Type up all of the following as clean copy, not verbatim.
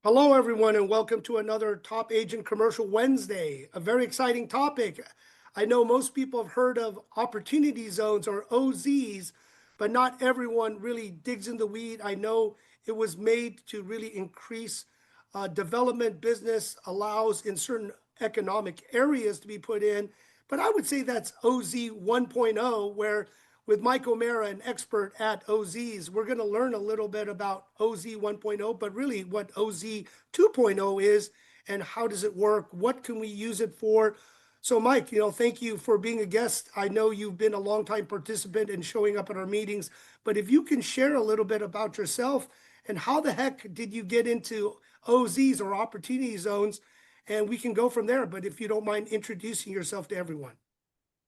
Hello, everyone, and welcome to another Top Agent Commercial Wednesday. A very exciting topic. I know most people have heard of opportunity zones or OZs, but not everyone really digs in the weed. I know it was made to really increase development business, allows in certain economic areas to be put in. But I would say that's OZ 1.0, where with Mike O'Mara, an expert at OZs, we're going to learn a little bit about OZ 1.0, but really what OZ 2.0 is and how does it work? What can we use it for? So, Mike, thank you for being a guest. I know you've been a longtime participant and showing up at our meetings, but if you can share a little bit about yourself and how the heck did you get into OZs or opportunity zones, and we can go from there. But if you don't mind introducing yourself to everyone.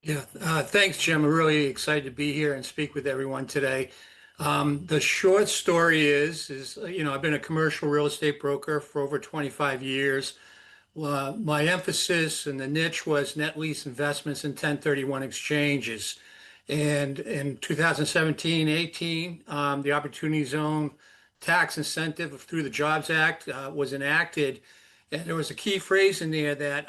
Yeah, thanks, Jim. I'm really excited to be here and speak with everyone today. The short story is I've been a commercial real estate broker for over 25 years. My emphasis and the niche was net lease investments and 1031 exchanges. And in 2017-18, the Opportunity Zone tax incentive through the Jobs Act was enacted. And there was a key phrase in there that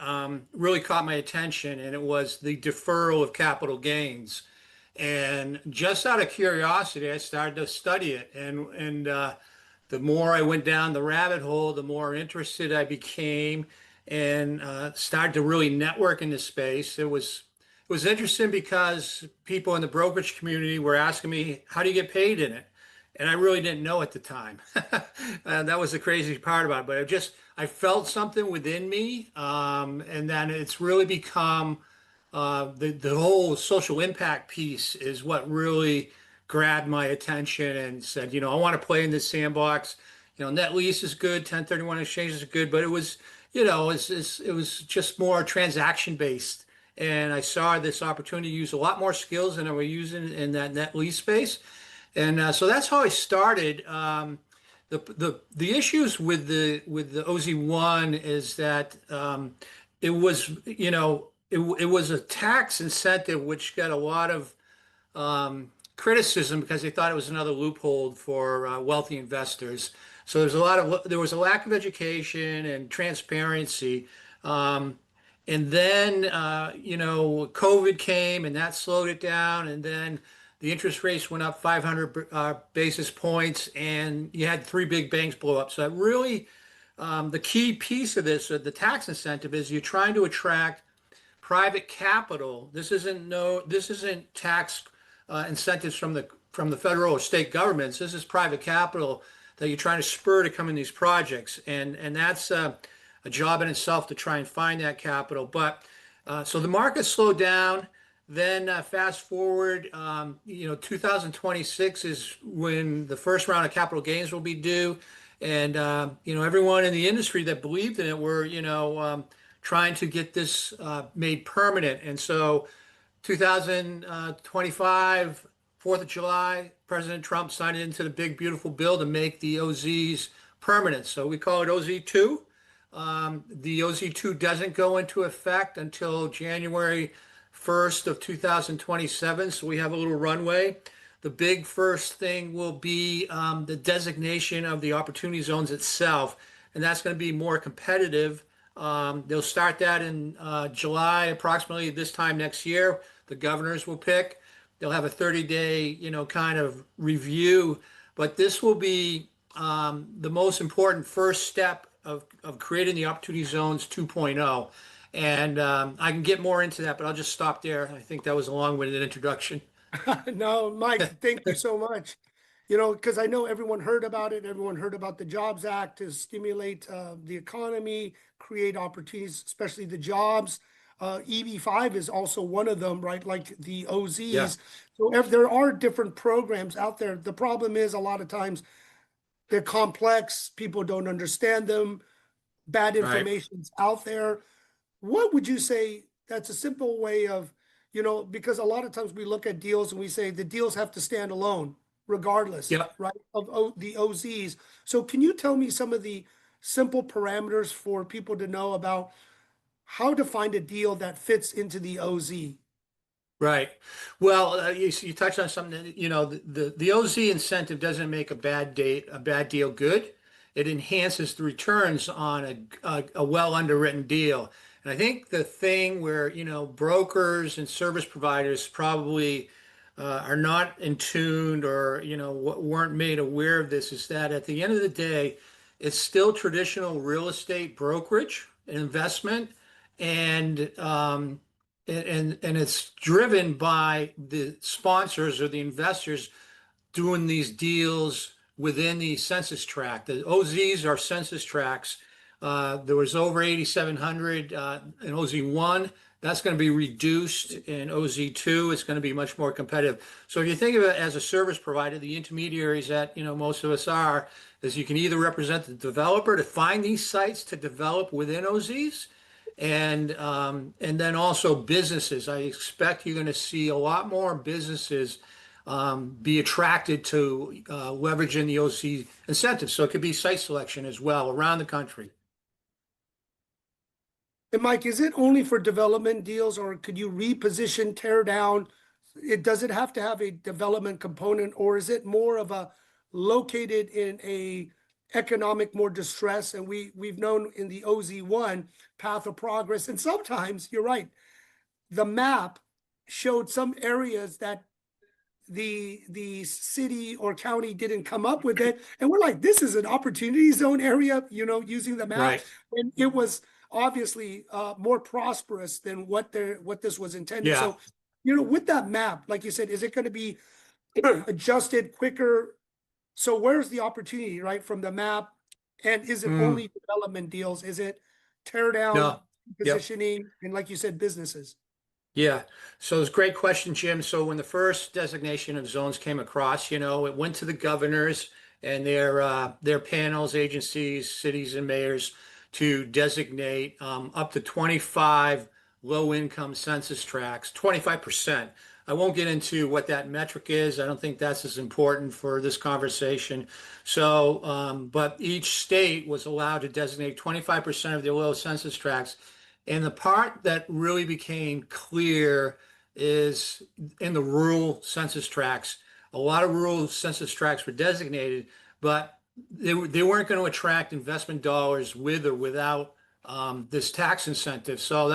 really caught my attention, and it was the deferral of capital gains. And just out of curiosity, I started to study it. And the more I went down the rabbit hole, the more interested I became and started to really network in this space. It was interesting because people in the brokerage community were asking me, how do you get paid in it? And I really didn't know at the time. And that was the crazy part about it. But I felt something within me. And then it's really become the whole social impact piece is what really grabbed my attention and said, I want to play in this sandbox. Net lease is good, 1031 exchanges is good, but it was just more transaction based. And I saw this opportunity to use a lot more skills than I was using in that net lease space. And so that's how I started. The issues with the OZ1 is that it was it was a tax incentive which got a lot of criticism because they thought it was another loophole for wealthy investors. So there was a lack of education and transparency. And then COVID came and that slowed it down. And then the interest rates went up 500 basis points, and you had three big banks blow up. So that really, the key piece of this, the tax incentive, is you're trying to attract private capital. This isn't tax incentives from the federal or state governments. This is private capital that you're trying to spur to come in these projects, and that's a job in itself to try and find that capital. But so the market slowed down. Then fast forward, 2026 is when the first round of capital gains will be due, and everyone in the industry that believed in it were trying to get this made permanent. And so 2025, 4th of July, President Trump signed into the big beautiful bill to make the OZs permanent. So we call it OZ2. The OZ2 doesn't go into effect until January 1st of 2027, so we have a little runway. The big first thing will be the designation of the opportunity zones itself, and that's going to be more competitive. They'll start that in July, approximately this time next year. The governors will pick. They'll have a 30-day, kind of review, but this will be the most important first step of creating the Opportunity Zones 2.0. And I can get more into that, but I'll just stop there. I think that was a long-winded introduction. No, Mike, thank you so much. Because I know everyone heard about it. Everyone heard about the Jobs Act to stimulate the economy, create opportunities, especially the jobs. EB5 is also one of them, right? Like the OZs. Yeah. So if there are different programs out there, the problem is a lot of times they're complex. People don't understand them. Bad Right. information's out there. What would you say that's a simple way of, because a lot of times we look at deals and we say the deals have to stand alone, regardless, Yeah. right, of the OZs. So can you tell me some of the simple parameters for people to know about how to find a deal that fits into the OZ? Right. Well, you touched on something that, the OZ incentive doesn't make a bad deal good. it enhances the returns on a well underwritten deal. And I think the thing where, brokers and service providers probably are not in tune or, weren't made aware of this is that at the end of the day, it's still traditional real estate brokerage and investment. And, and it's driven by the sponsors or the investors doing these deals within the census tract. The OZs are census tracts. There was over 8,700 in OZ1. That's going to be reduced in OZ2. It's going to be much more competitive. So if you think of it as a service provider, the intermediaries that most of us are, is you can either represent the developer to find these sites to develop within OZs, and then also businesses. I expect you're going to see a lot more businesses be attracted to leveraging the OZ incentives. So it could be site selection as well around the country. And Mike, is it only for development deals, or could you reposition, tear down? Does it have to have a development component, or is it more of a located in a economic more distress? And we've known in the OZ1 path of progress, and sometimes you're right, the map showed some areas that the city or county didn't come up with it, and we're like, this is an opportunity zone area, using the map. Right. And it was obviously more prosperous than what this was intended. Yeah. So, with that map, like you said, is it going to be adjusted quicker? So where's the opportunity, right, from the map? And is it only development deals? Is it tear down, No. Yep. positioning, and like you said, businesses? Yeah. So it's a great question, Jim. So when the first designation of zones came across, it went to the governors and their panels, agencies, cities, and mayors to designate up to 25 low-income census tracts, 25%. I won't get into what that metric is. I don't think that's as important for this conversation. So, but each state was allowed to designate 25% of their low census tracts. And the part that really became clear is in the rural census tracts. A lot of rural census tracts were designated, but they weren't going to attract investment dollars with or without this tax incentive. So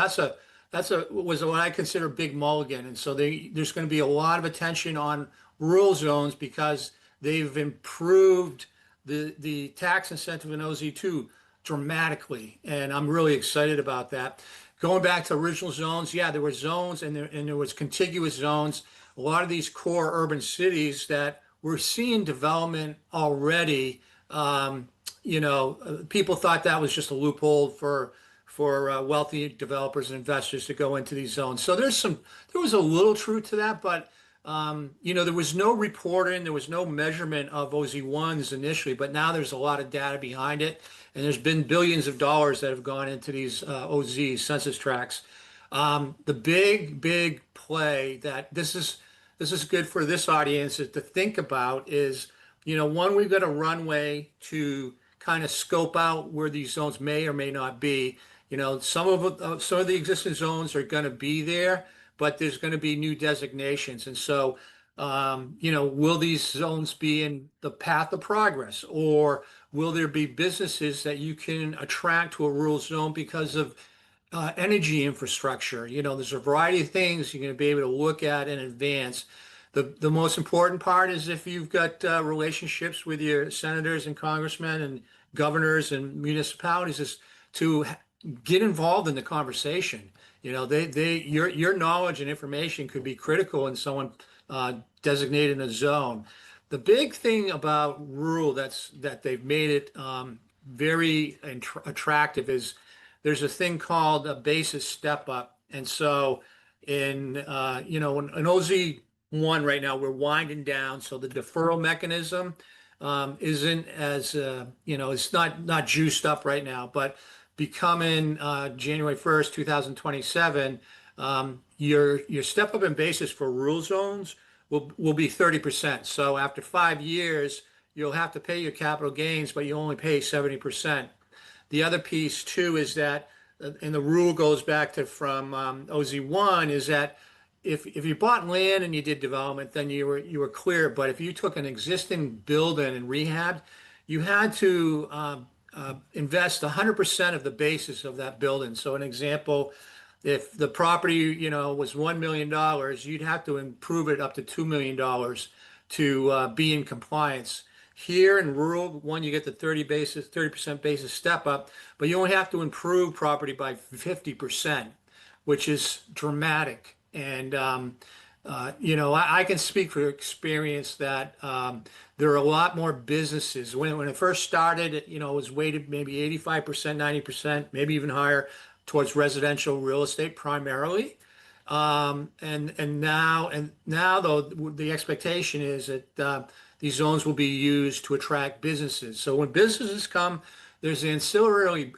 was what I consider a big mulligan. And so there's going to be a lot of attention on rural zones because they've improved the tax incentive in OZ2 dramatically, and I'm really excited about that. Going back to original zones, yeah, there were zones and there was contiguous zones. A lot of these core urban cities that we're seeing development already. People thought that was just a loophole for wealthy developers and investors to go into these zones. So there was a little truth to that, but there was no reporting, there was no measurement of OZ1s initially, but now there's a lot of data behind it, and there's been billions of dollars that have gone into these OZ census tracts. The big play that this is good for this audience is to think about is, one, we've got a runway to kind of scope out where these zones may or may not be. Some of the existing zones are going to be there, but there's going to be new designations. And so, will these zones be in the path of progress, or will there be businesses that you can attract to a rural zone because of energy infrastructure? There's a variety of things you're going to be able to look at in advance. The most important part is if you've got relationships with your senators and congressmen and governors and municipalities, is to get involved in the conversation. Your knowledge and information could be critical in someone designating a zone. The big thing about rural that they've made it very attractive is there's a thing called a basis step up. And so in an OZ1 right now, we're winding down. So the deferral mechanism isn't as, it's not juiced up right now, but becoming January 1st, 2027, your step up in basis for rural zones will be 30%. So after 5 years, you'll have to pay your capital gains, but you only pay 70%. The other piece too is that, and the rule goes back to from OZ1, is that if you bought land and you did development, then you were clear. But if you took an existing building and rehabbed, you had to invest 100% of the basis of that building. So an example, if the property, was $1 million, you'd have to improve it up to $2 million to be in compliance. Here in rural, one, you get the 30% basis step up, but you only have to improve property by 50%, which is dramatic. And I can speak for experience that there are a lot more businesses. When it first started, it was weighted maybe 85%, 90%, maybe even higher towards residential real estate primarily. And now though the expectation is that these zones will be used to attract businesses. So when businesses come, there's ancillary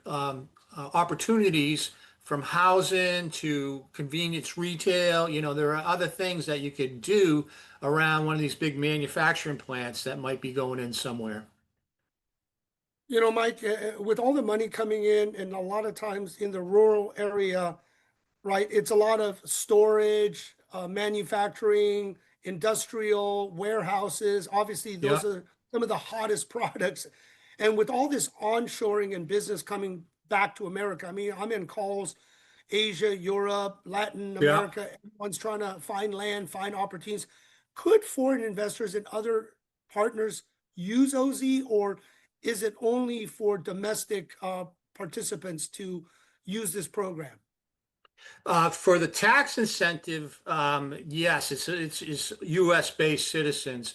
opportunities from housing to convenience retail. There are other things that you could do around one of these big manufacturing plants that might be going in somewhere. Mike, with all the money coming in, and a lot of times in the rural area, right, it's a lot of storage, manufacturing, industrial warehouses. Obviously, Yeah. those are some of the hottest products. And with all this onshoring and business coming back to America, I mean, I'm in calls, Asia, Europe, Latin Yeah. America, everyone's trying to find land, find opportunities. Could foreign investors and other partners use OZ, or is it only for domestic participants to use this program? For the tax incentive, yes, it's U.S. based citizens.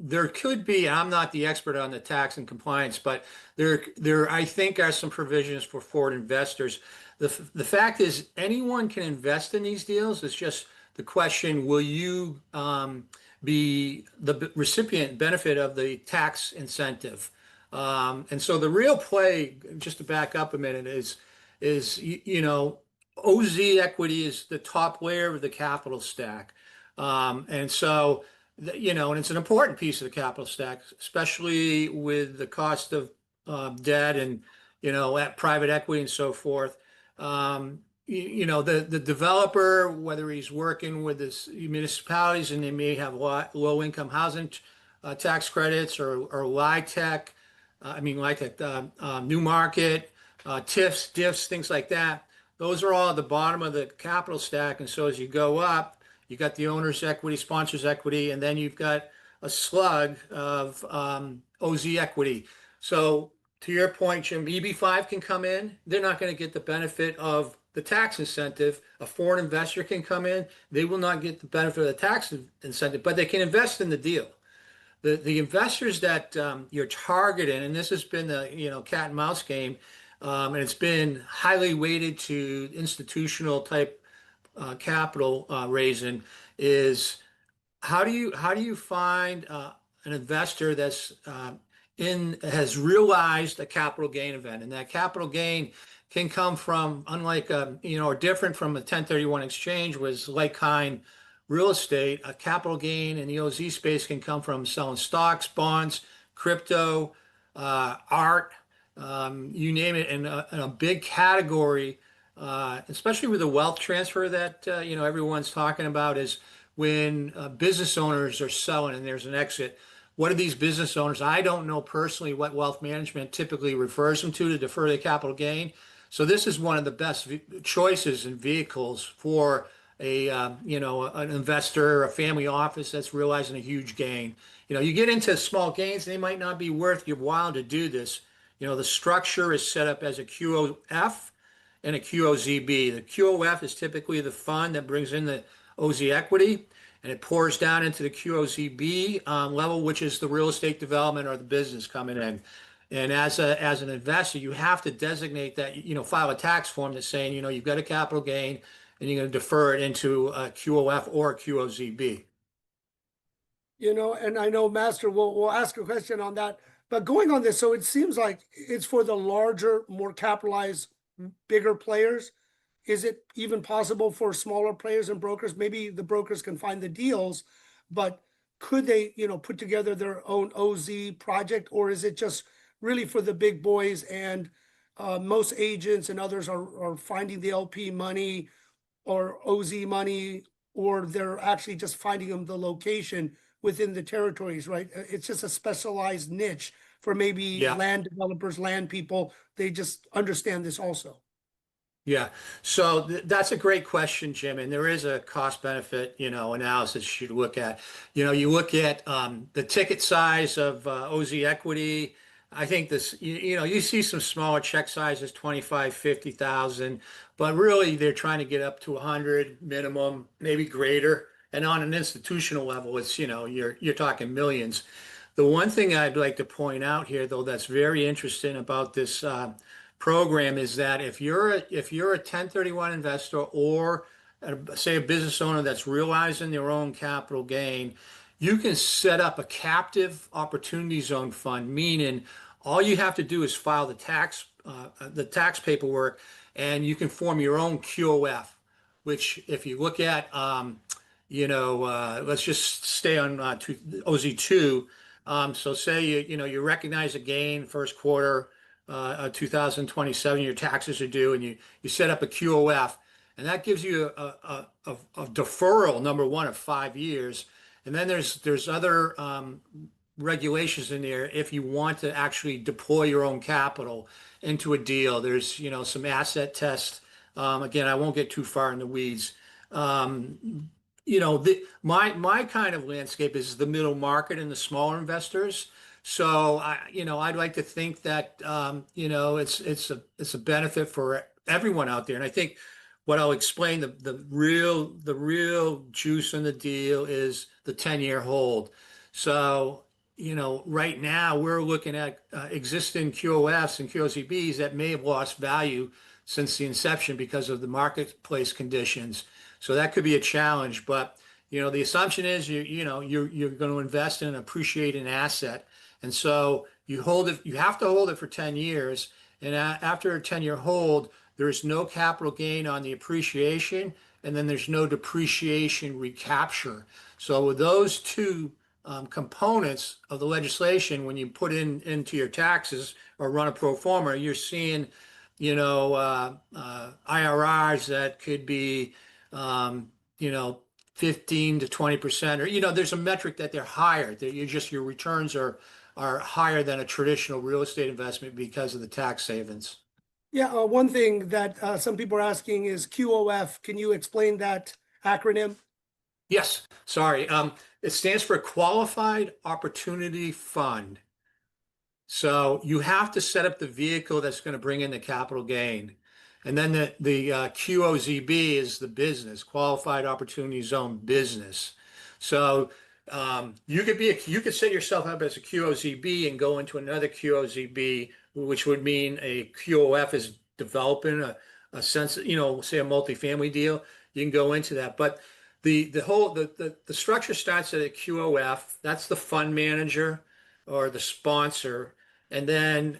There could be, I'm not the expert on the tax and compliance, but there I think are some provisions for foreign investors. The fact is anyone can invest in these deals. It's just the question, will you be the recipient benefit of the tax incentive? And so the real play, just to back up a minute, is OZ equity is the top layer of the capital stack. And so, and it's an important piece of the capital stack, especially with the cost of debt and, at private equity and so forth. The developer, whether he's working with the municipalities and they may have low income housing tax credits or LIHTC, New Market, TIFs, DIFs, things like that. Those are all at the bottom of the capital stack. And so as you go up, you got the owner's equity, sponsor's equity, and then you've got a slug of OZ equity. So to your point, Jim, EB5 can come in. They're not going to get the benefit of the tax incentive. A foreign investor can come in. They will not get the benefit of the tax incentive, but they can invest in the deal. The investors that you're targeting, and this has been the cat and mouse game, and it's been highly weighted to institutional type capital raising, is how do you find an investor that's has realized a capital gain event, and that capital gain can come from, unlike or different from a 1031 exchange, was like kind real estate. A capital gain in the OZ space can come from selling stocks, bonds, crypto, art, you name it. And a big category, especially with the wealth transfer that everyone's talking about, is when business owners are selling and there's an exit. What are these business owners? I don't know personally what wealth management typically refers them to defer the capital gain. So this is one of the best choices and vehicles for an investor, a family office that's realizing a huge gain. You get into small gains, they might not be worth your while to do this. The structure is set up as a QOF and a QOZB. The QOF is typically the fund that brings in the OZ equity, and it pours down into the QOZB level, which is the real estate development or the business coming in. And as an investor, you have to designate that, file a tax form that's saying, you've got a capital gain and you're going to defer it into a QOF or a QOZB. And I know Master will ask a question on that. But going on this, so it seems like it's for the larger, more capitalized, bigger players. Is it even possible for smaller players and brokers? Maybe the brokers can find the deals, but could they, put together their own OZ project, or is it just really for the big boys, and most agents and others are finding the LP money or OZ money, or they're actually just finding them the location within the territories, right? It's just a specialized niche for maybe Yeah. land developers, land people. They just understand this also. Yeah. So that's a great question, Jim. And there is a cost benefit, analysis you should look at. You look at the ticket size of OZ Equity. I think you see some smaller check sizes, 25, 50,000, but really they're trying to get up to 100 minimum, maybe greater. And on an institutional level, it's, you're talking millions. The one thing I'd like to point out here, though, that's very interesting about this program is that if you're a 1031 investor or say a business owner that's realizing their own capital gain, you can set up a captive opportunity zone fund, meaning all you have to do is file the tax paperwork, and you can form your own QOF. Which, if you look at, let's just stay on OZ2. So say you recognize a gain first quarter 2027, your taxes are due, and you set up a QOF, and that gives you a deferral, number one, of 5 years. And then there's other regulations in there if you want to actually deploy your own capital into a deal. There's some asset tests. Again, I won't get too far in the weeds. My kind of landscape is the middle market and the smaller investors. So I'd like to think that it's a benefit for everyone out there. And I think what I'll explain, the real juice in the deal is the 10-year hold. So right now we're looking at existing QOFs and QOZBs that may have lost value since the inception because of the marketplace conditions. So that could be a challenge. But the assumption is you're going to invest in an appreciating asset. And so you have to hold it for 10 years. And after a 10-year hold, there's no capital gain on the appreciation, and then there's no depreciation recapture. So with those two components of the legislation, when you put into your taxes or run a pro forma, you're seeing, IRRs that could be, 15 to 20%, or, there's a metric that they're higher, that your returns are higher than a traditional real estate investment because of the tax savings. Yeah, one thing that some people are asking is QOF. Can you explain that acronym? Yes, sorry. It stands for Qualified Opportunity Fund. So you have to set up the vehicle that's going to bring in the capital gain. And then the QOZB is the business, Qualified Opportunity Zone business. So you could set yourself up as a QOZB and go into another QOZB, which would mean a QOF is developing a sense, say a multifamily deal. You can go into that, but the structure starts at a QOF. That's the fund manager or the sponsor, and then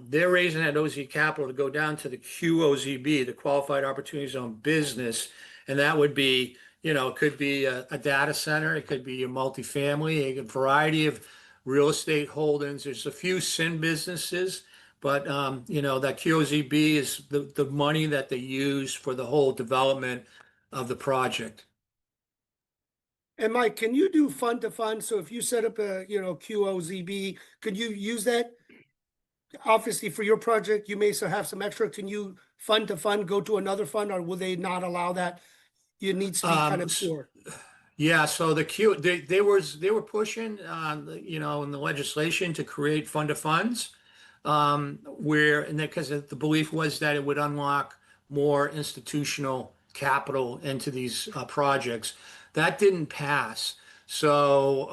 they're raising that OZ capital to go down to the QOZB, the Qualified Opportunity Zone business, and that would be, it could be a data center, it could be a multifamily, a variety of real estate holdings. There's a few SIN businesses, but that QOZB is the money that they use for the whole development of the project. And Mike, can you do fund to fund? So if you set up a, QOZB, could you use that? Obviously, for your project, you may have some extra. Can you fund to fund go to another fund, or will they not allow that? It needs to be kind of pure. Yeah, so they were pushing in the legislation to create fund of funds, because the belief was that it would unlock more institutional capital into these projects. That didn't pass. So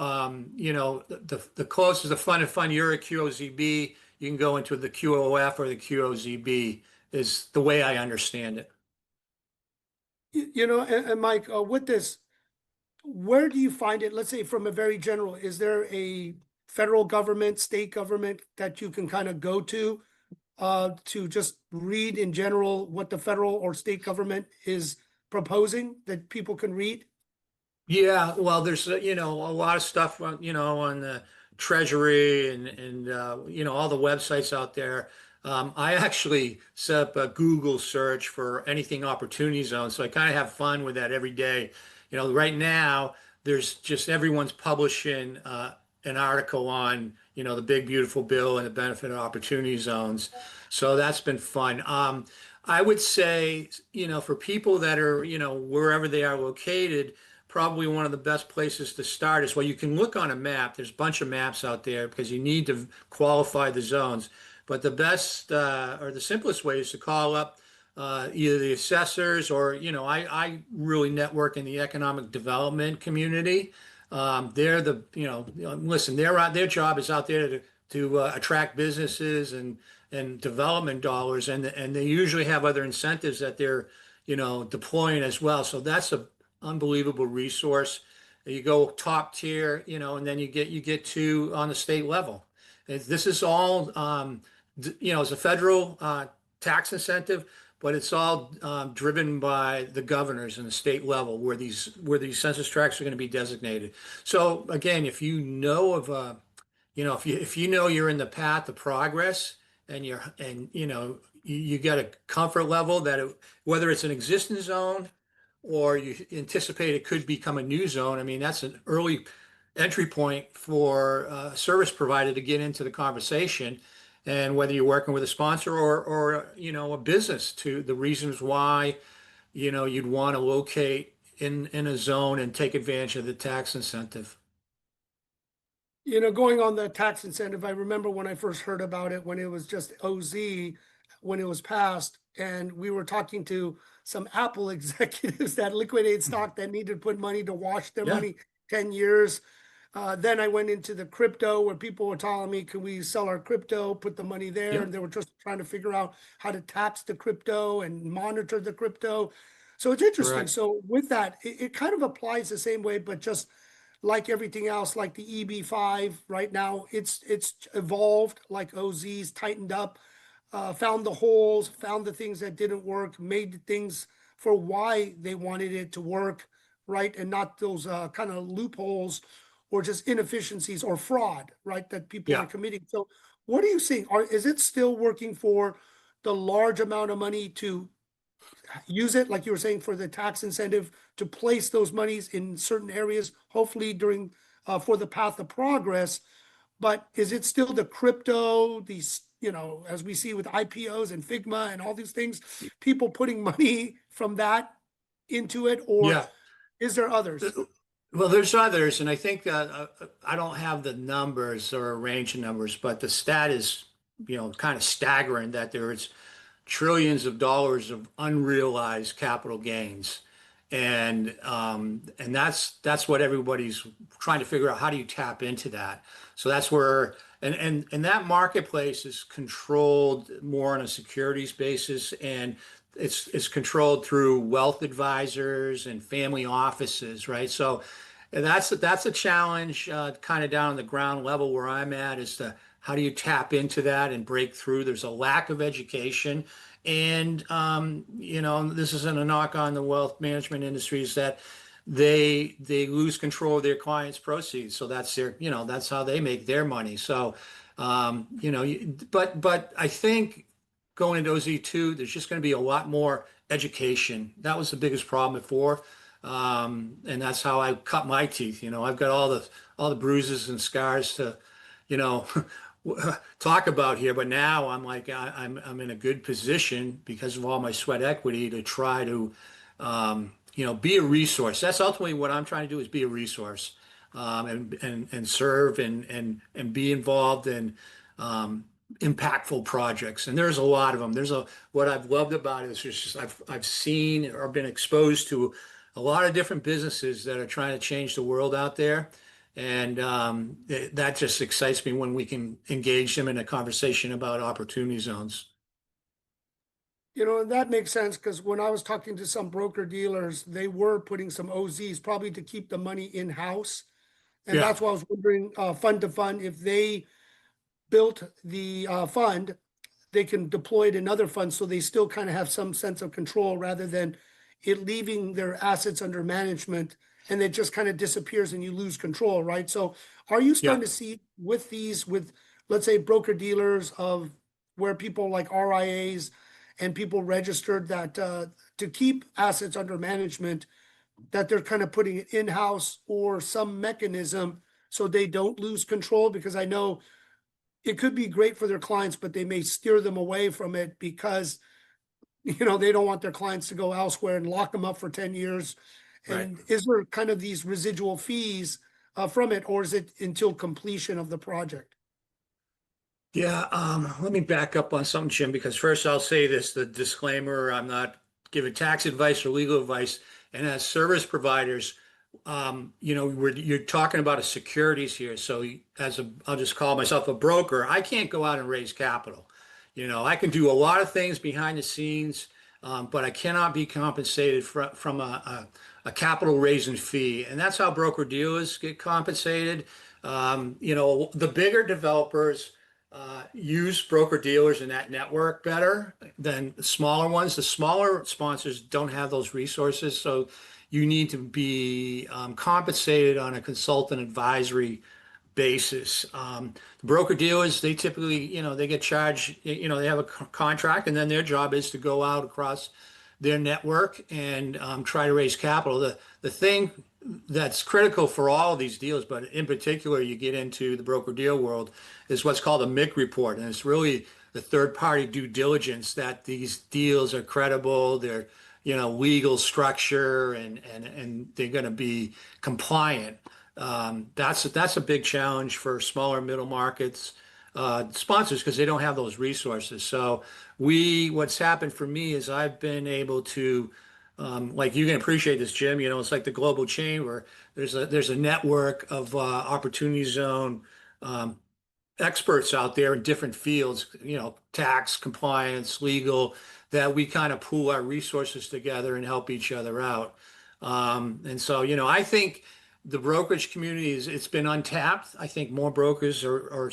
the closest the fund of fund, you're a QOZB, you can go into the QOF or the QOZB is the way I understand it. And Mike, with this, where do you find it? Let's say from a very general, is there a federal government, state government that you can kind of go to just read in general what the federal or state government is proposing that people can read? Yeah, well, there's a lot of stuff on the Treasury and all the websites out there. I actually set up a Google search for anything opportunity zone, so I kind of have fun with that every day. Right now there's just everyone's publishing an article on, the big beautiful bill and the benefit of opportunity zones. So that's been fun. I would say, for people that are, wherever they are located, probably one of the best places to start is, well, you can look on a map. There's a bunch of maps out there because you need to qualify the zones. But the best or the simplest way is to call up either the assessors or, I really network in the economic development community. They're listen, their job is out there to attract businesses and development dollars, and they usually have other incentives that they're, deploying as well. So that's a unbelievable resource. You go top tier, and then you get to on the state level. This is all, it's a federal tax incentive, but it's all driven by the governors and the state level where these census tracts are going to be designated. So again, if you know of if you know you're in the path of progress and you got a comfort level that whether it's an existing zone or you anticipate it could become a new zone, I mean, that's an early entry point for a service provider to get into the conversation. And whether you're working with a sponsor or a business, to the reasons why you'd want to locate in a zone and take advantage of the tax incentive. Going on the tax incentive, I remember when I first heard about it, when it was just OZ, when it was passed, and we were talking to some Apple executives that liquidated stock that needed to put money to wash their Yeah. money 10 years. Then I went into the crypto where people were telling me, can we sell our crypto, put the money there? Yeah. And they were just trying to figure out how to tax the crypto and monitor the crypto. So it's interesting. Correct. So with that, it kind of applies the same way, but just like everything else, like the EB5 right now, it's evolved like OZ's tightened up, found the holes, found the things that didn't work, made the things for why they wanted it to work, right? And not those kind of loopholes or just inefficiencies or fraud, right? That people Yeah. are committing. So what are you seeing? Is it still working for the large amount of money to use it, like you were saying, for the tax incentive to place those monies in certain areas, hopefully during for the path of progress? But is it still the crypto, these, as we see with IPOs and Figma and all these things, people putting money from that into it, or Yeah. is there others? Well, there's others, and I think I don't have the numbers or a range of numbers, but the stat is, kind of staggering that there's trillions of dollars of unrealized capital gains, and that's what everybody's trying to figure out. How do you tap into that? So that's where and that marketplace is controlled more on a securities basis, and it's controlled through wealth advisors and family offices, right? So that's a challenge, kind of down on the ground level where I'm at, is to how do you tap into that and break through? There's a lack of education, and this isn't a knock on the wealth management industries that they lose control of their clients' proceeds. So that's that's how they make their money. So but I think going into OZ2, there's just going to be a lot more education. That was the biggest problem before. And that's how I cut my teeth. I've got all the bruises and scars to, talk about here. But now I'm like, I'm in a good position because of all my sweat equity to try to, be a resource. That's ultimately what I'm trying to do, is be a resource, and serve and be involved in impactful projects. And there's a lot of them. What I've loved about it is just I've seen or been exposed to a lot of different businesses that are trying to change the world out there. And that just excites me when we can engage them in a conversation about opportunity zones. And that makes sense, because when I was talking to some broker dealers, they were putting some OZs probably to keep the money in-house. And Yeah. that's why I was wondering, fund to fund, if they built the fund, they can deploy it in other funds so they still kind of have some sense of control, rather than it leaving their assets under management and it just kind of disappears and you lose control, right? So are you starting Yeah. to see with let's say, broker dealers, of where people like RIAs and people registered that to keep assets under management, that they're kind of putting it in-house or some mechanism so they don't lose control, because I know it could be great for their clients, but they may steer them away from it because, they don't want their clients to go elsewhere and lock them up for 10 years. Right. And is there kind of these residual fees from it, or is it until completion of the project? Yeah, let me back up on something, Jim, because first I'll say this, the disclaimer, I'm not giving tax advice or legal advice. And as service providers, you're talking about a securities here. So I'll just call myself a broker. I can't go out and raise capital. I can do a lot of things behind the scenes, but I cannot be compensated from a capital raising fee. And that's how broker dealers get compensated. The bigger developers use broker dealers in that network better than the smaller ones. The smaller sponsors don't have those resources, so you need to be compensated on a consultant advisory basis. The broker dealers, they typically, they get charged, they have a contract, and then their job is to go out across their network and try to raise capital. The thing that's critical for all of these deals, but in particular, you get into the broker deal world, is what's called a MIC report. And it's really the third party due diligence that these deals are credible, they're, legal structure, and they're going to be compliant. That's a big challenge for smaller middle markets sponsors because they don't have those resources. So what's happened for me is I've been able to, like you can appreciate this, Jim. It's like the global chain where there's a network of Opportunity Zone experts out there in different fields, tax, compliance, legal, that we kind of pool our resources together and help each other out. And so, I think the brokerage community it's been untapped. I think more brokers or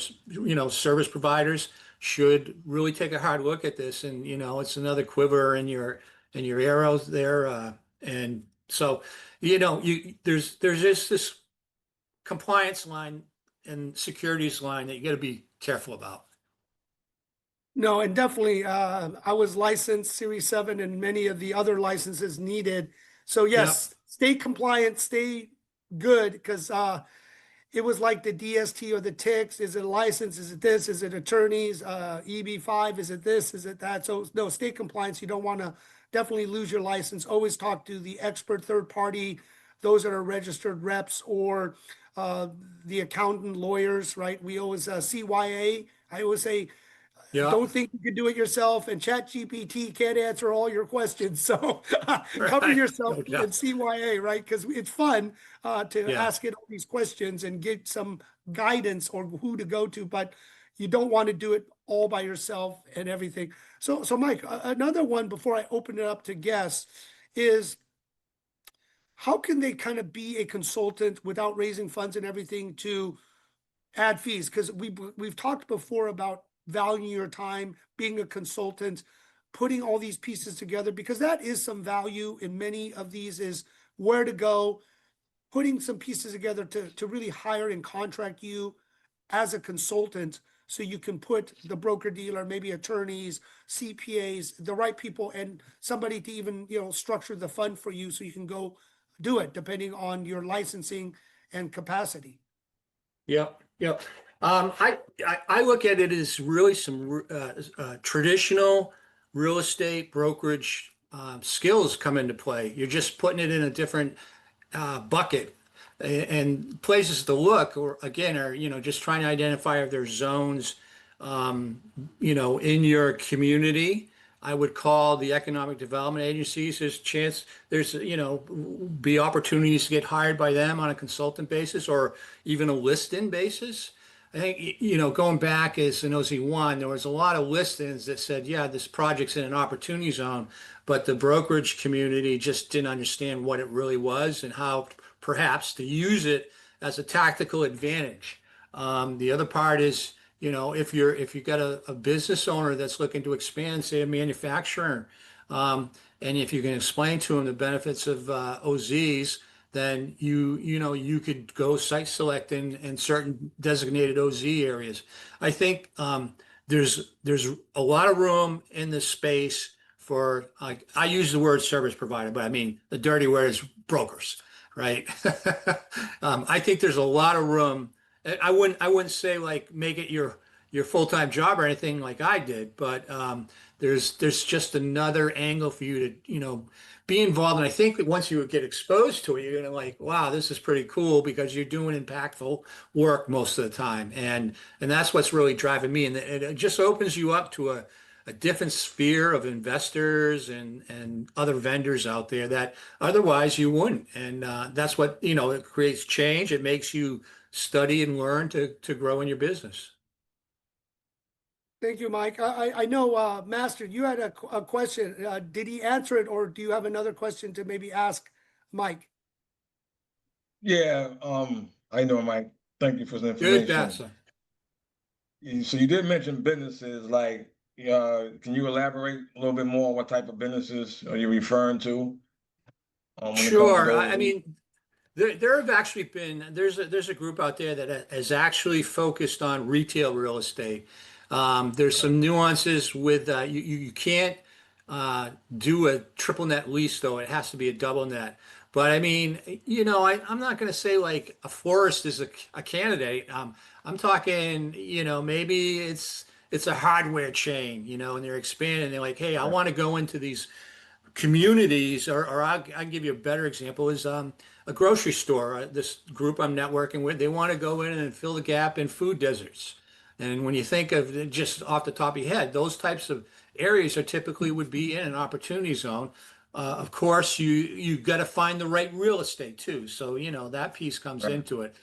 service providers should really take a hard look at this. And, it's another quiver in your arrows there. And so, there's just this compliance line and securities line that you got to be careful about. No, and definitely, I was licensed Series 7 and many of the other licenses needed. So yes, stay compliant, stay good, because it was like the DST or the TICS. Is it a license? Is it this? Is it attorneys? EB5? Is it this? Is it that? So no, stay compliant. You don't want to definitely lose your license. Always talk to the expert third party, those that are registered reps, or the accountant, lawyers, right? We always CYA. I always say, don't think you can do it yourself, and ChatGPT can't answer all your questions. So cover yourself in CYA, right? Because it's fun to ask it all these questions and get some guidance or who to go to, but you don't want to do it all by yourself and everything. So Mike, another one before I open it up to guests is, how can they kind of be a consultant without raising funds and everything to add fees? Because we've talked before about valuing your time, being a consultant, putting all these pieces together, because that is some value in many of these, is where to go, putting some pieces together to really hire and contract you as a consultant, so you can put the broker dealer, maybe attorneys, CPAs, the right people, and somebody to even, structure the fund for you so you can go do it depending on your licensing and capacity. Yep. I look at it as really some traditional real estate brokerage skills come into play. You're just putting it in a different bucket, and places to look, or again, are just trying to identify if there's zones in your community. I would call the economic development agencies. There's be opportunities to get hired by them on a consultant basis or even a list-in basis. I think, going back as an OZ1, there was a lot of listings that said, yeah, this project's in an opportunity zone, but the brokerage community just didn't understand what it really was and how perhaps to use it as a tactical advantage. The other part is, if you've got a business owner that's looking to expand, say a manufacturer, and if you can explain to them the benefits of OZs, then you could go site select in certain designated OZ areas. I think there's a lot of room in this space for I use the word service provider, but I mean the dirty word is brokers, right? I think there's a lot of room. I wouldn't say like make it your full-time job or anything like I did, but there's just another angle for you to, be involved. And I think that once you get exposed to it, you're gonna like, wow, this is pretty cool because you're doing impactful work most of the time. And that's what's really driving me. And it just opens you up to a different sphere of investors and other vendors out there that otherwise you wouldn't. And that's what, it creates change. It makes you study and learn to grow in your business. Thank you, Mike. I know, Master, you had a question. Did he answer it, or do you have another question to maybe ask Mike? Yeah, I know, Mike. Thank you for the Good, information. Bassa. So you did mention businesses, like, can you elaborate a little bit more on what type of businesses are you referring to? When it comes to Sure. I those? mean, there have actually been there's a group out there that has actually focused on retail real estate. There's some nuances with you can't do a triple net lease though. It has to be a double net. But I mean, I'm not going to say like a florist is a candidate. I'm talking, maybe it's a hardware chain, and they're expanding. They're like, hey, I Right. want to go into these communities, or I'll give you a better example is a grocery store. This group I'm networking with, they want to go in and fill the gap in food deserts. And when you think of it just off the top of your head, those types of areas are typically would be in an opportunity zone. Of course, you got to find the right real estate too. So that piece comes Right. into it.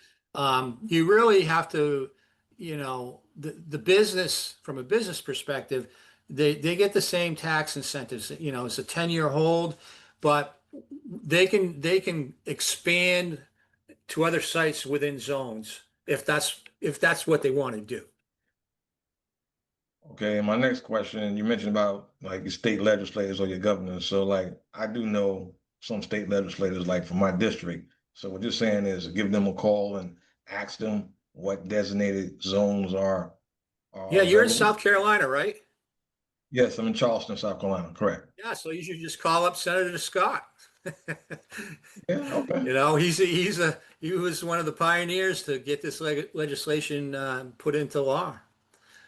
You really have to, the business from a business perspective, they get the same tax incentives. It's a 10-year hold, but they can expand to other sites within zones if that's what they want to do. Okay, and my next question, you mentioned about like your state legislators or your governors. So like I do know some state legislators like from my district. So what you're saying is give them a call and ask them what designated zones Yeah, are you're in available. South Carolina, right? Yes, I'm in Charleston, South Carolina, correct. Yeah, so you should just call up Senator Scott. Yeah, okay. He was one of the pioneers to get this legislation put into law.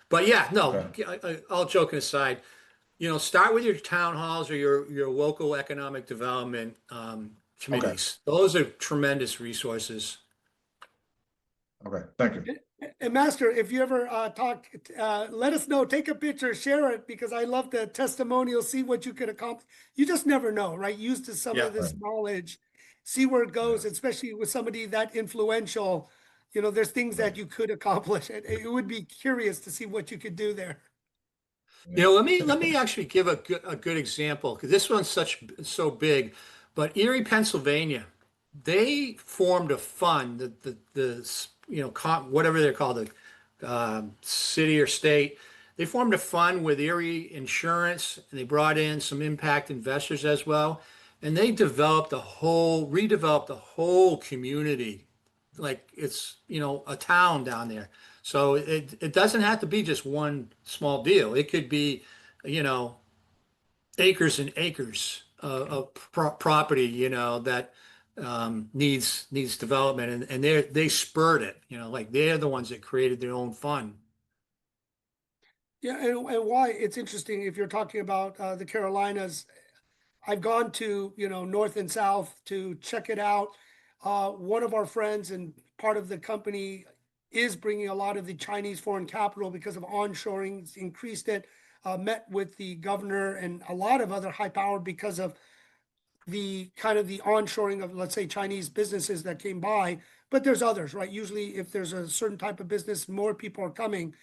But yeah, no, Okay. all joking aside, start with your town halls or your local economic development Okay. committees. Those are tremendous resources. Okay. Thank you. And Master, if you ever talk, let us know. Take a picture, share it, because I love the testimonial. See what you could accomplish. You just never know, right? Use to some Yeah. of this knowledge, see where it Yeah. goes, especially with somebody that influential. There's things Right. that you could accomplish. It would be curious to see what you could do there. Yeah. Let me actually give a good example because this one's so big. But Erie, Pennsylvania, they formed a fund, whatever they're called, the city or state. They formed a fund with Erie Insurance, and they brought in some impact investors as well, and they redeveloped the whole community, like it's a town down there. So it doesn't have to be just one small deal. It could be, you know, acres and acres of property, that needs development, and they spurred it. Like they're the ones that created their own fund. Yeah, and why it's interesting if you're talking about the Carolinas. I've gone to, north and south to check it out. One of our friends and part of the company is bringing a lot of the Chinese foreign capital because of onshoring. It's increased it. Met with the governor and a lot of other high power because of the kind of the onshoring of, let's say, Chinese businesses that came by. But there's others, right? Usually, if there's a certain type of business, more people are coming.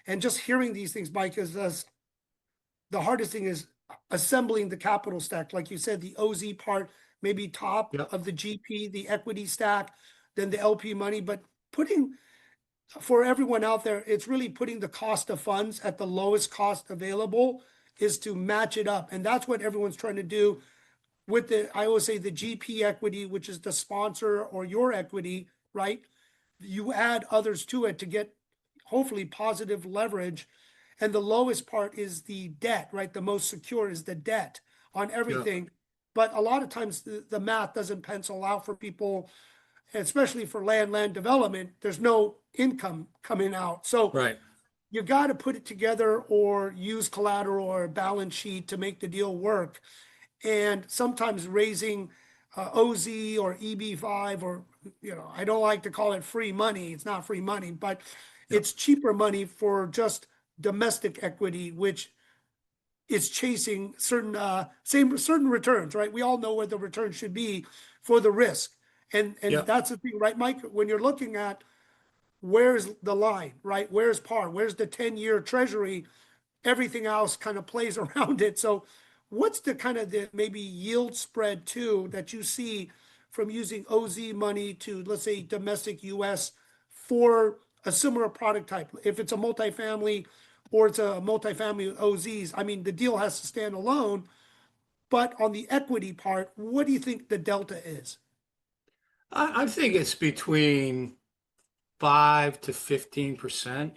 And just hearing these things, Mike, is the hardest thing is assembling the capital stack. Like you said, the OZ part, maybe top Yep. of the GP, the equity stack, then the LP money. But putting for everyone out there, it's really putting the cost of funds at the lowest cost available is to match it up. And that's what everyone's trying to do with I always say the GP equity, which is the sponsor or your equity, right? You add others to it to get hopefully positive leverage. and the lowest part is the debt, right? The most secure is the debt on everything. But a lot of times the math doesn't pencil out for people, especially for land development. There's no income coming out. So Right. you got to put it together or use collateral or a balance sheet to make the deal work. And sometimes raising OZ or EB5, or, I don't like to call it free money. It's not free money, but it's cheaper money for just domestic equity, which is chasing certain returns, right? We all know where the return should be for the risk. And Yeah. that's the thing, right, Mike? When you're looking at where's the line, right? Where's par? Where's the 10-year treasury? Everything else kind of plays around it. So what's the kind of the maybe yield spread too that you see from using OZ money to, let's say, domestic US for a similar product type? If it's a multifamily or it's a multifamily with OZs, I mean, the deal has to stand alone. But on the equity part, what do you think the delta is? I think it's between 5 to 15%.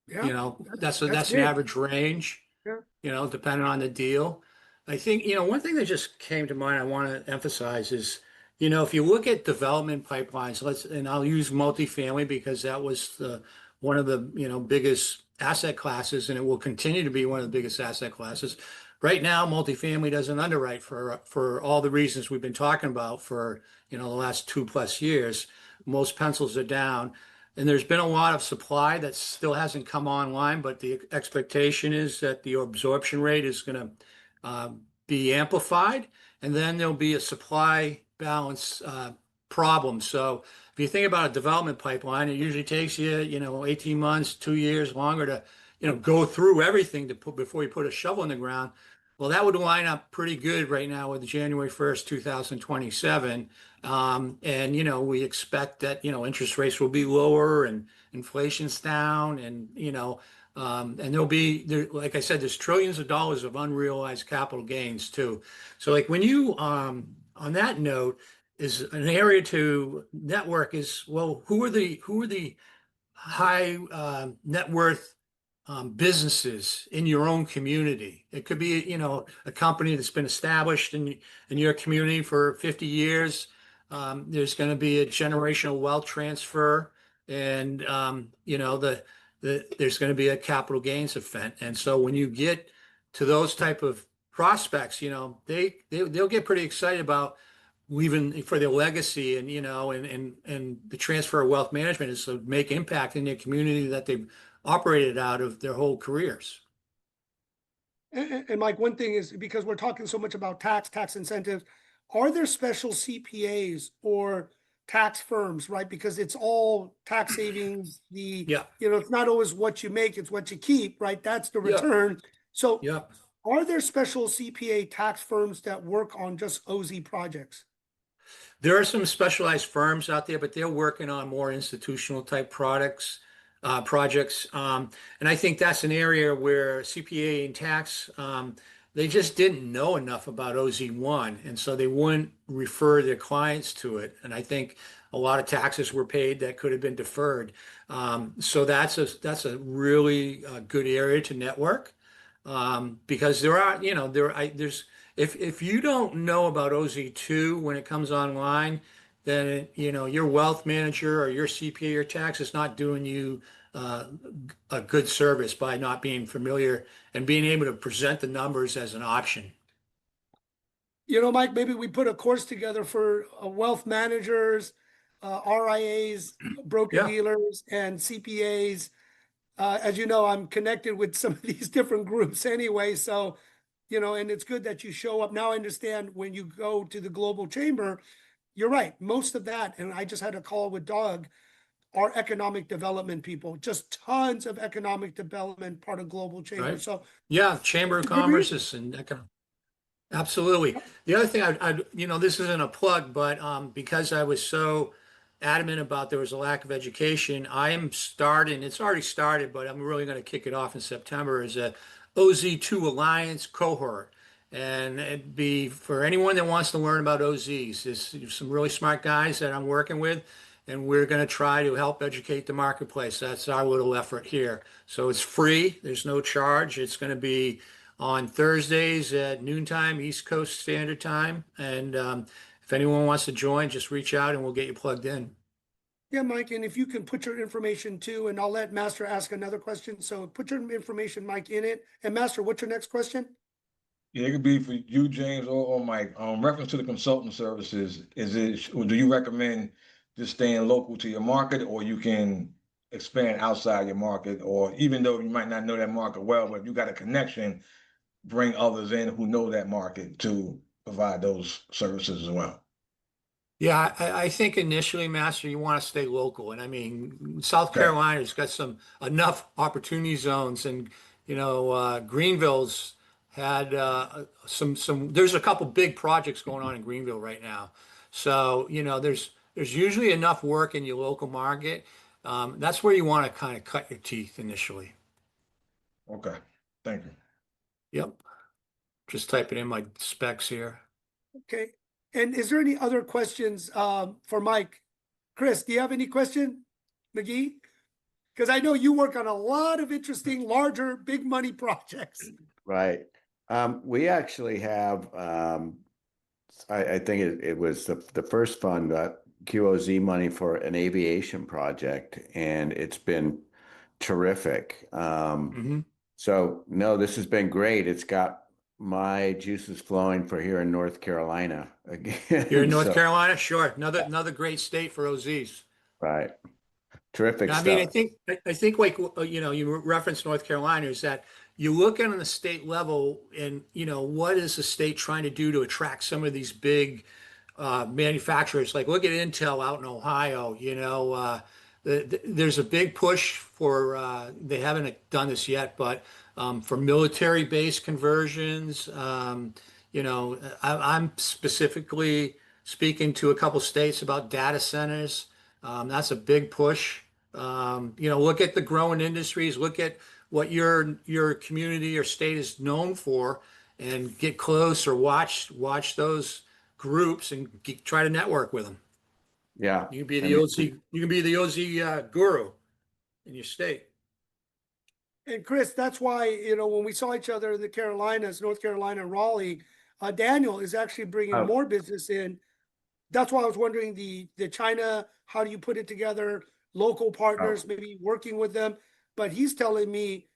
Yeah, That's that's an big. average range, Yeah. depending on the deal. I think, one thing that just came to mind I want to emphasize is, if you look at development pipelines, and I'll use multifamily because that was one of the, biggest asset classes, and it will continue to be one of the biggest asset classes. Right now, multifamily doesn't underwrite for all the reasons we've been talking about for, the last 2+ years. Most pencils are down. And there's been a lot of supply that still hasn't come online, but the expectation is that the absorption rate is going to be amplified, and then there'll be a supply balance problem. So if you think about a development pipeline, it usually takes you, 18 months, 2 years longer to, go through everything before you put a shovel in the ground. Well, that would line up pretty good right now with January 1st, 2027. And, we expect that, interest rates will be lower and inflation's down, and, and like I said, there's trillions of dollars of unrealized capital gains too. So like when you, on that note, is an area to network is, well, who are the high net worth businesses in your own community? It could be, a company that's been established in your community for 50 years. There's going to be a generational wealth transfer, and there's going to be a capital gains event. And so when you get to those type of prospects, they'll get pretty excited about leaving for their legacy, and and the transfer of wealth management is to make impact in their community that they've operated out of their whole careers. And Mike, one thing is, because we're talking so much about tax incentives, are there special CPAs or tax firms, right? Because it's all tax savings. Yeah. It's not always what you make, it's what you keep, right? That's the return. So Yeah. are there special CPA tax firms that work on just OZ projects? There are some specialized firms out there, but they're working on more institutional type projects. And I think that's an area where CPA and tax, they just didn't know enough about OZ1. And so they wouldn't refer their clients to it. And I think a lot of taxes were paid that could have been deferred. So that's a really good area to network, because there's if you don't know about OZ2 when it comes online, then your wealth manager or your CPA or tax is not doing you a good service by not being familiar and being able to present the numbers as an option. Mike, maybe we put a course together for wealth managers, RIAs, broker Yeah. dealers, and CPAs. As you know, I'm connected with some of these different groups anyway. So, and it's good that you show up. Now I understand when you go to the Global Chamber, you're right. Most of that, and I just had a call with Doug, are economic development people, just tons of economic development part of Global Chamber. Right. So Yeah, Chamber of Commerce is absolutely. The other thing this isn't a plug, but because I was so adamant about there was a lack of education, I am starting, it's already started, but I'm really going to kick it off in September, as a OZ2 Alliance cohort. And it'd be for anyone that wants to learn about OZs. There's some really smart guys that I'm working with, and we're going to try to help educate the marketplace. That's our little effort here. So it's free. There's no charge. It's going to be on Thursdays at noontime, East Coast Standard Time. And if anyone wants to join, just reach out and we'll get you plugged in. Yeah, Mike, and if you can put your information too, and I'll let Master ask another question. So put your information, Mike, in it. And Master, what's your next question? Yeah, it could be for you, James, or Mike. Reference to the consulting services, do you recommend just staying local to your market, or you can expand outside your market, or even though you might not know that market well, but if you got a connection, bring others in who know that market to provide those services as well? Yeah, I think initially, Master, you want to stay local. And I mean, South Okay. Carolina's got enough opportunity zones, and Greenville's had there's a couple big projects going on in Greenville right now. So, there's usually enough work in your local market. That's where you want to kind of cut your teeth initially. Okay. Thank you. Yep. Just typing in my specs here. Okay. And is there any other questions for Mike? Chris, do you have any question, McGee? Because I know you work on a lot of interesting, larger, big money projects. Right. We actually have, I think it was the first fund, QOZ money for an aviation project, and it's been terrific. Mhm. So no, this has been great. It's got my juices flowing for here in North Carolina again. You're in North So, Carolina? Sure. Another great state for OZs. right. Terrific I mean, stuff. I think like you referenced North Carolina, is that you look at on the state level, and what is the state trying to do to attract some of these big manufacturers? Like look at Intel out in Ohio. There's a big push for they haven't done this yet, but for military base conversions. I'm specifically speaking to a couple states about data centers. That's a big push. Look at the growing industries, look at what your community or state is known for, and get close or watch those groups and try to network with them. Yeah. You can be I the mean, OZ, you can be the OZ guru in your state. And Chris, that's why, when we saw each other in the Carolinas, North Carolina, Raleigh, Daniel is actually bringing Oh. more business in. That's why I was wondering the China, how do you put it together? Local partners, maybe working with them. But he's telling me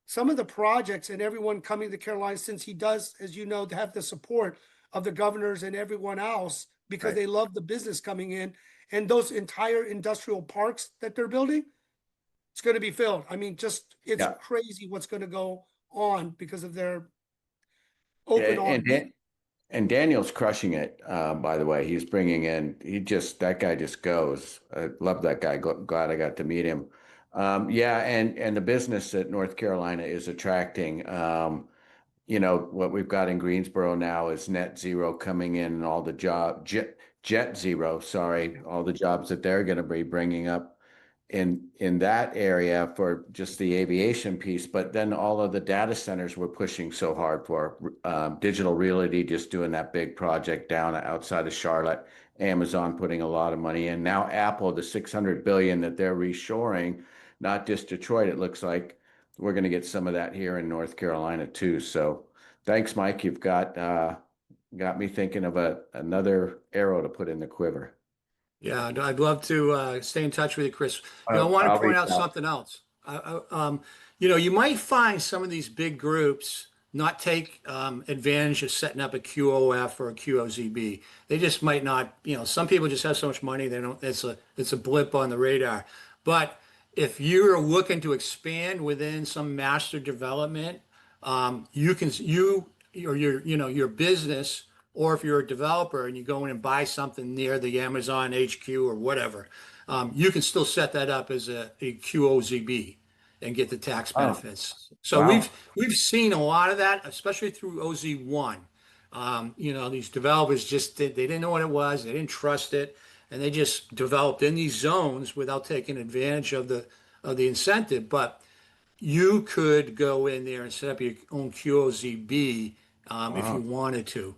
some of the projects and everyone coming to Carolina, since he does, as you know, to have the support of the governors and everyone else, because Right. they love the business coming in, and those entire industrial parks that they're building, it's going to be filled. I mean, it's Yeah. crazy what's going to go on because of their Yeah, open arms. and Daniel's crushing it, by the way. He's bringing in, that guy just goes. I love that guy. Glad I got to meet him. Yeah, and the business that North Carolina is attracting, what we've got in Greensboro now is net zero coming in, and all the jet zero, sorry, all the jobs that they're going to be bringing up in that area for just the aviation piece. But then all of the data centers we're pushing so hard for, Digital Realty just doing that big project down outside of Charlotte, Amazon putting a lot of money in. Now Apple, the 600 billion that they're reshoring, not just Detroit, it looks like we're going to get some of that here in North Carolina too. So thanks, Mike. You've got me thinking of another arrow to put in the quiver. Yeah, I'd love to stay in touch with you, Chris. I want I'll to point reach out something else. You might find some of these big groups not take advantage of setting up a QOF or a QOZB. They just might not. Some people just have so much money they don't. It's a blip on the radar. But if you're looking to expand within some master development, your business, or if you're a developer and you go in and buy something near the Amazon HQ or whatever, you can still set that up as a QOZB and get the tax benefits. So wow. we've seen a lot of that, especially through OZ1. These developers they didn't know what it was, they didn't trust it, and they just developed in these zones without taking advantage of the incentive. But you could go in there and set up your own QOZB if you wanted to.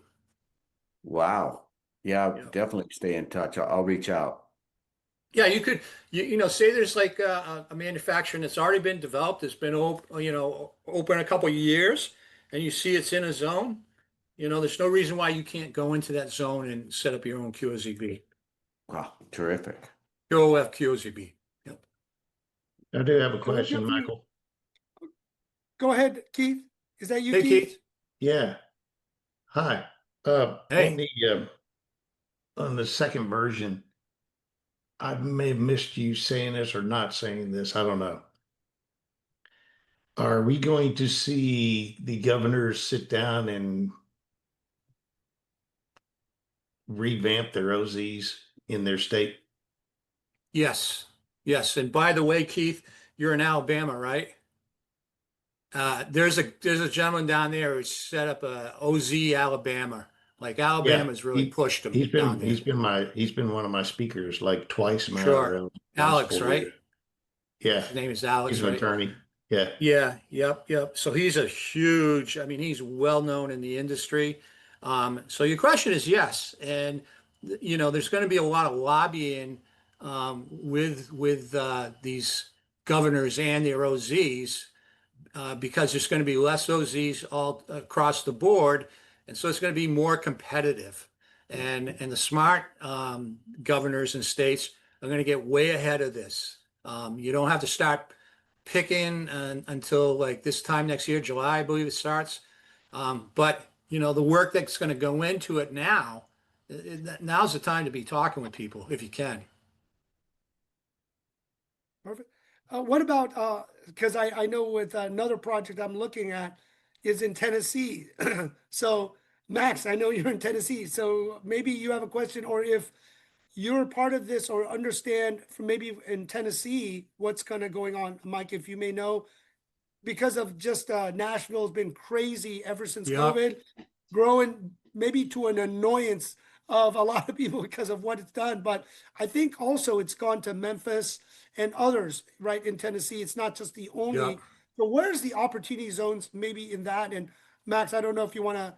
Wow. Yeah, Yeah. definitely stay in touch. I'll reach out. Yeah, you could, say there's like a manufacturer that's already been developed, it's been open a couple of years, and you see it's in a zone. There's no reason why you can't go into that zone and set up your own QOZB. Wow, terrific. QOF QOZB. Yep. I do have a So we'll question, definitely- Michael. Go ahead, Keith. Is that you, Hey, Keith? Keith. Yeah. Hi. Hey. On the second version, I may have missed you saying this or not saying this. I don't know. Are we going to see the governors sit down and revamp their OZs in their state? Yes. Yes. And by the way, Keith, you're in Alabama, right? There's a gentleman down there who set up a OZ Alabama. Like Alabama's really pushed him down there. He's been one of my speakers like twice now. Sure. around Alex, last 4 right? years. Yeah. His name is Alex, He's an right? attorney. Yeah. Yeah, yep. So he's a huge, I mean, he's well known in the industry. So your question is yes. And, there's going to be a lot of lobbying with these governors and their OZs because there's going to be less OZs all across the board. And so it's going to be more competitive. And the smart governors and states are going to get way ahead of this. You don't have to start picking until like this time next year, July, I believe it starts. But the work that's going to go into it now's the time to be talking with people if you can. Perfect. What about, because I know with another project I'm looking at is in Tennessee. So Max, I know you're in Tennessee, so maybe you have a question, or if you're part of this or understand from maybe in Tennessee, what's kind of going on, Mike, if you may know, because of just Nashville's been crazy ever since Yeah. COVID, growing maybe to an annoyance of a lot of people because of what it's done. But I think also it's gone to Memphis and others, right, in Tennessee. It's not just the only. Yeah. So where's the opportunity zones maybe in that? And Max, I don't know if you want to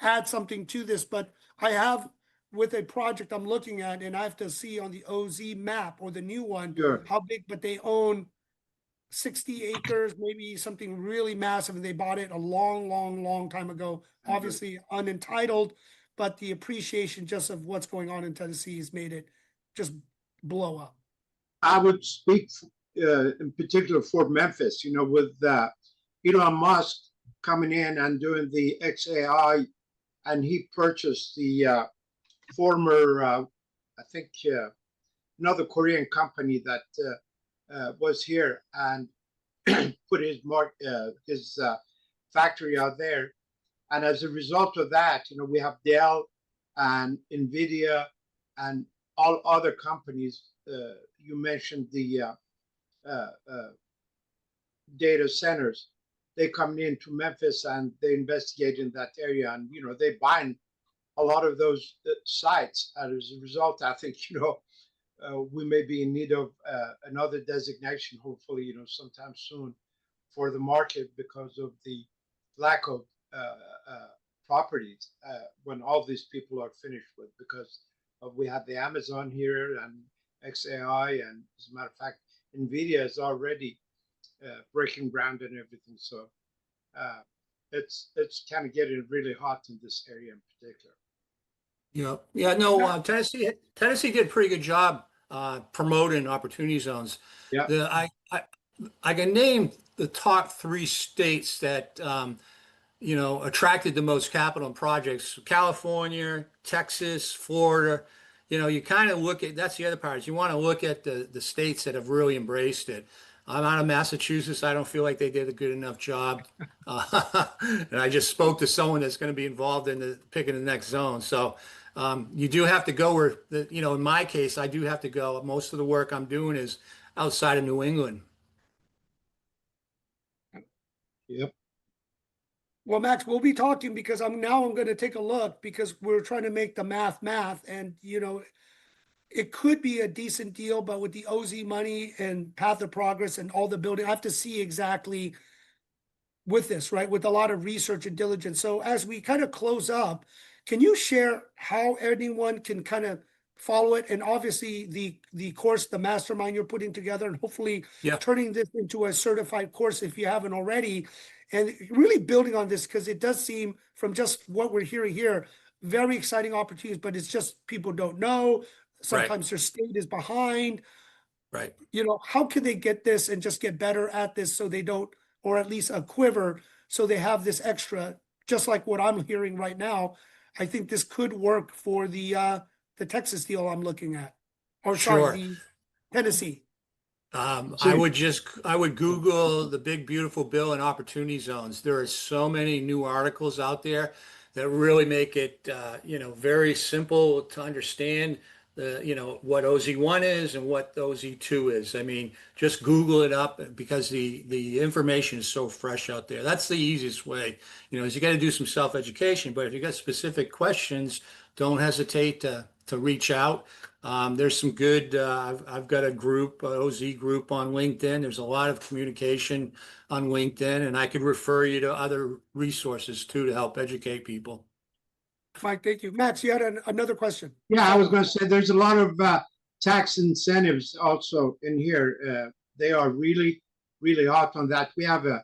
add something to this, but I have with a project I'm looking at, and I have to see on the OZ map or the new one, Sure. how big, but they own 60 acres, maybe something really massive, and they bought it a long time ago, obviously unentitled, but the appreciation just of what's going on in Tennessee has made it just blow up. I would speak in particular for Memphis, with Elon Musk coming in and doing the XAI, and he purchased the former, I think, another Korean company that was here and put his factory out there. And as a result of that, we have Dell and NVIDIA and all other companies. You mentioned the data centers. They come into Memphis and they investigate in that area, and they bind a lot of those sites. And as a result, I think we may be in need of another designation, hopefully sometime soon, for the market because of the lack of properties when all these people are finished with. Because we have the Amazon here and XAI, and as a matter of fact, NVIDIA is already breaking ground and everything. So it's kind of getting really hot in this area in particular. Yeah. No, Tennessee did a pretty good job promoting opportunity zones. Yeah. I can name the top 3 states that attracted the most capital and projects: California, Texas, Florida. You kind of look at, that's the other part, is you want to look at the states that have really embraced it. I'm out of Massachusetts. I don't feel like they did a good enough job. And I just spoke to someone that's going to be involved in picking the next zone. So you do have to go where, in my case, I do have to go. Most of the work I'm doing is outside of New England. Yep. Well, Max, we'll be talking because I'm going to take a look because we're trying to make the math, and it could be a decent deal, but with the OZ money and Path of Progress and all the building, I have to see exactly with this, right? With a lot of research and diligence. So as we kind of close up, can you share how anyone can kind of follow it. And obviously the course, the mastermind you're putting together, and hopefully Yeah. turning this into a certified course if you haven't already, and really building on this, because it does seem from just what we're hearing here, very exciting opportunities, but it's just people don't know. Sometimes their state is behind. Right. You know, how can they get this and just get better at this so they don't, or at least a quiver, so they have this extra, just like what I'm hearing right now. I think this could work for the Texas deal I'm looking at. Or Sure. sorry, the Tennessee. I would Google the big beautiful bill and opportunity zones. There are so many new articles out there that really make it very simple to understand what OZ1 is and what OZ2 is. I mean, just Google it up because the information is so fresh out there. That's the easiest way. Is you got to do some self-education, but if you got specific questions, don't hesitate to reach out. There's some good, I've got a group, OZ group on LinkedIn. There's a lot of communication on LinkedIn, and I could refer you to other resources too to help educate people. Mike, thank you. Max, you had another question. Yeah, I was going to say there's a lot of tax incentives also in here. They are really, really hot on that. We have a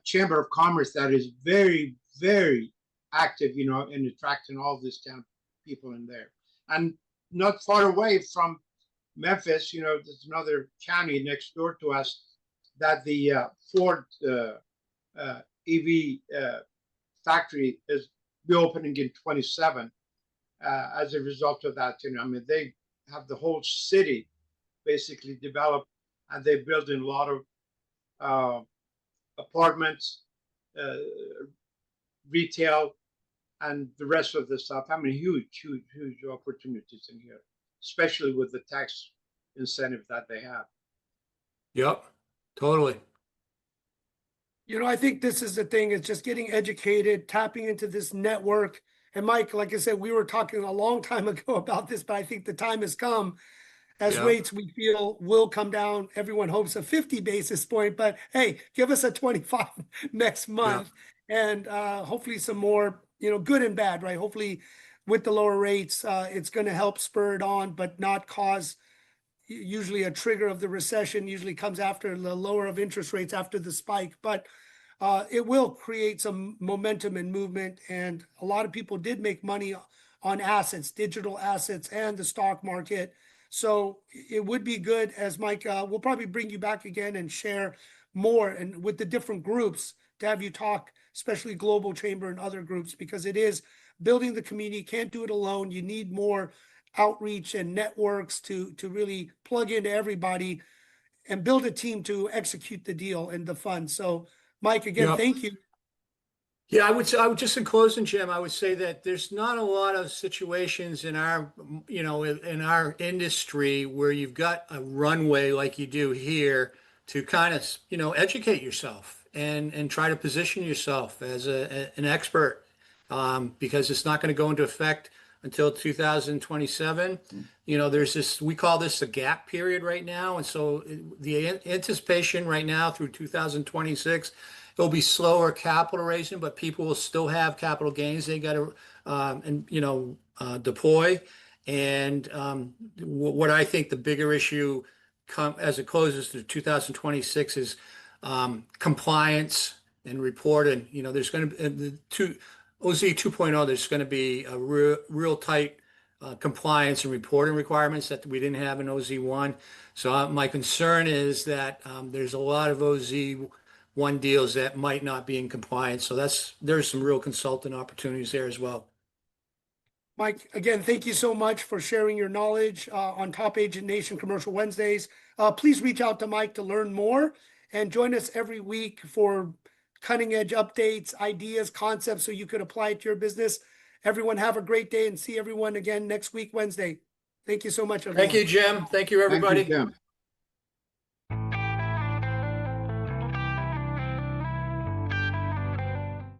Chamber of Commerce that is very, very active, in attracting all these kind of people in there. And not far away from Memphis, there's another county next door to us that the Ford EV factory is be opening in 27 as a result of that. They have the whole city basically developed, and they're building a lot of apartments, retail, and the rest of the stuff. Huge, huge, huge opportunities in here, especially with the tax incentive that they have. Yep, totally. I think this is the thing, is just getting educated, tapping into this network. And Mike, like I said, we were talking a long time ago about this, but I think the time has come as rates we feel will come down. Everyone hopes a 50 basis point, but hey, give us a 25 next month. And hopefully some more, good and bad, right? Hopefully with the lower rates, it's going to help spur it on, but not cause usually a trigger of the recession usually comes after the lower of interest rates after the spike, but it will create some momentum and movement. And a lot of people did make money on assets, digital assets, and the stock market. So it would be good, as Mike, we'll probably bring you back again and share more and with the different groups to have you talk, especially Global Chamber and other groups, because it is building the community. Can't do it alone. You need more outreach and networks to really plug into everybody and build a team to execute the deal and the fund. So Mike, again, thank you. Yeah, I would just in closing, Jim, I would say that there's not a lot of situations in our, in our industry where you've got a runway like you do here to kind of, educate yourself and try to position yourself as an expert, because it's not going to go into effect until 2027. There's this, we call this the gap period right now. And so the anticipation right now through 2026, it'll be slower capital raising, but people will still have capital gains they got to, deploy. And what I think the bigger issue as it closes to 2026 is compliance and reporting. There's going to be OZ 2.0, there's going to be a real tight compliance and reporting requirements that we didn't have in OZ1. So my concern is that there's a lot of OZ1 deals that might not be in compliance. So there's some real consultant opportunities there as well. Mike, again, thank you so much for sharing your knowledge on Top Agent Nation Commercial Wednesdays. Please reach out to Mike to learn more and join us every week for cutting edge updates, ideas, concepts, so you could apply it to your business. Everyone have a great day, and see everyone again next week, Wednesday. Thank you so much, everyone. Thank you, Jim. Thank you, everybody. Thank you, Jim.